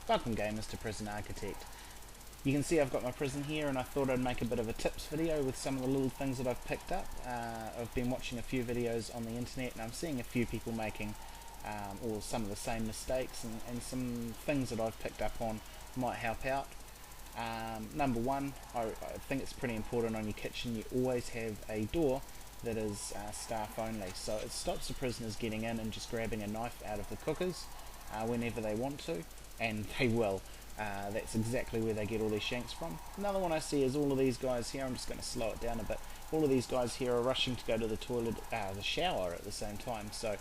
Welcome gamers to Prison Architect. You can see I've got my prison here, and I thought I'd make a bit of a tips video with some of the little things that I've picked up. I've been watching a few videos on the internet and I'm seeing a few people making or some of the same mistakes, and some things that I've picked up on might help out. Number one, I think it's pretty important on your kitchen you always have a door that is staff only, so it stops the prisoners getting in and just grabbing a knife out of the cookers whenever they want to, and they will. That's exactly where they get all their shanks from. Another one I see is all of these guys here. I'm just going to slow it down a bit. All of these guys here are rushing to go to the toilet, the shower at the same time. So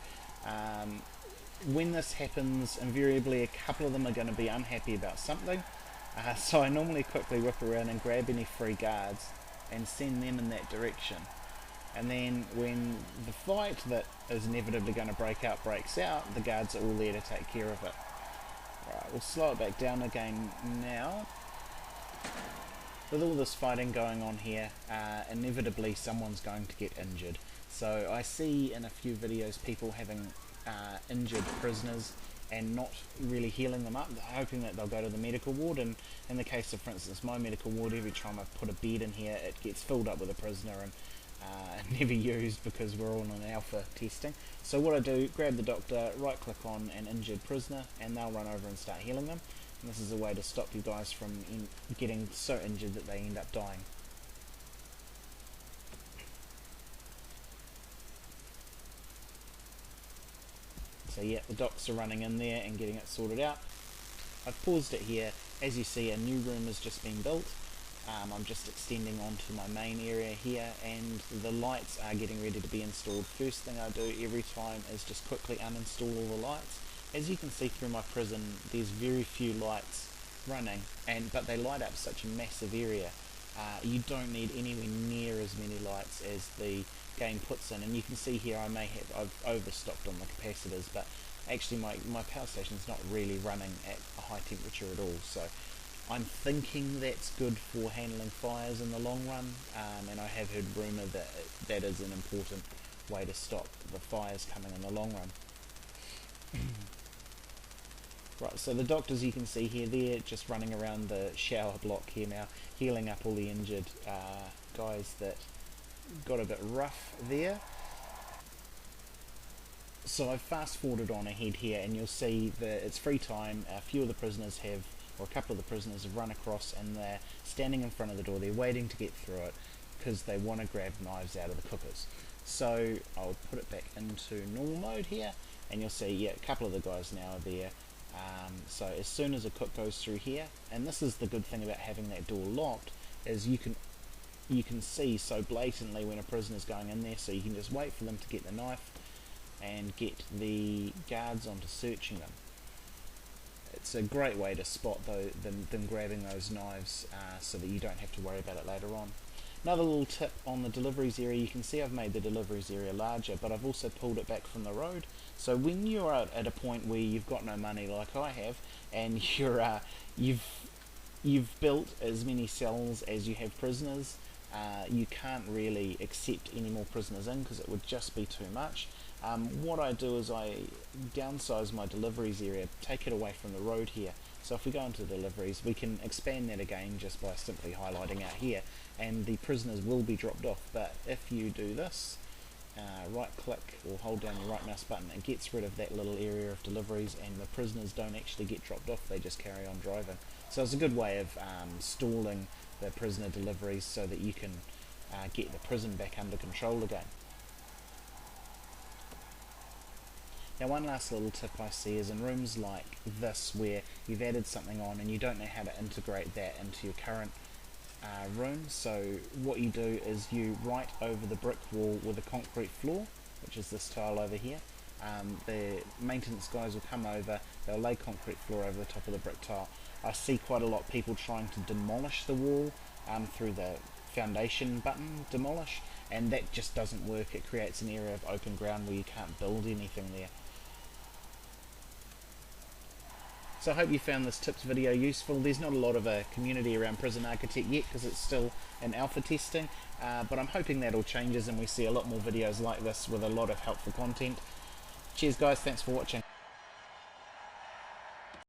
when this happens, invariably a couple of them are going to be unhappy about something. So I normally quickly whip around and grab any free guards and send them in that direction. And then when the fight that is inevitably going to break out breaks out, the guards are all there to take care of it. Right, we'll slow it back down again now. With all this fighting going on here, inevitably someone's going to get injured. So I see in a few videos people having injured prisoners and not really healing them up, hoping that they'll go to the medical ward. And in the case of, for instance, my medical ward, every time I put a bed in here it gets filled up with a prisoner and never used because we're all on alpha testing. So what I do, grab the doctor, right click on an injured prisoner, and they'll run over and start healing them. And this is a way to stop you guys from getting so injured that they end up dying. So yeah, the docs are running in there and getting it sorted out. I've paused it here. As you see, a new room has just been built. I'm just extending onto my main area here, and the lights are getting ready to be installed. First thing I do every time is just quickly uninstall all the lights. As you can see through my prison, there's very few lights running, but they light up such a massive area. You don't need anywhere near as many lights as the game puts in, and you can see here I've overstocked on the capacitors, but actually my power station's not really running at a high temperature at all. So I'm thinking that's good for handling fires in the long run, and I have heard rumour that that is an important way to stop the fires coming in the long run. Right, so the doctors you can see here, they're just running around the shower block here now, healing up all the injured guys that got a bit rough there. So I've fast forwarded on ahead here, and you'll see that it's free time. A few of the prisoners have, or a couple of the prisoners have run across, and they're standing in front of the door. They're waiting to get through it because they want to grab knives out of the cookers. So I'll put it back into normal mode here, and you'll see, yeah, a couple of the guys now are there. So as soon as a cook goes through here, and this is the good thing about having that door locked, is you can see so blatantly when a prisoner's going in there, so you can just wait for them to get the knife and get the guards onto searching them. It's a great way to spot them grabbing those knives, so that you don't have to worry about it later on. Another little tip on the deliveries area, you can see I've made the deliveries area larger, but I've also pulled it back from the road. So when you're at a point where you've got no money like I have, and you've built as many cells as you have prisoners, you can't really accept any more prisoners in because it would just be too much. What I do is I downsize my deliveries area, take it away from the road here. So if we go into deliveries, we can expand that again just by simply highlighting out here, and the prisoners will be dropped off. But if you do this, right click or hold down your right mouse button, it gets rid of that little area of deliveries, and the prisoners don't actually get dropped off, they just carry on driving. So it's a good way of stalling the prisoner deliveries so that you can get the prison back under control again. Now one last little tip I see is in rooms like this where you've added something on and you don't know how to integrate that into your current room. So what you do is you write over the brick wall with a concrete floor, which is this tile over here. The maintenance guys will come over, they'll lay concrete floor over the top of the brick tile. I see quite a lot of people trying to demolish the wall through the foundation button, demolish, and that just doesn't work. It creates an area of open ground where you can't build anything there. So I hope you found this tips video useful. There's not a lot of a community around Prison Architect yet because it's still in alpha testing, but I'm hoping that all changes and we see a lot more videos like this with a lot of helpful content. Cheers guys, thanks for watching.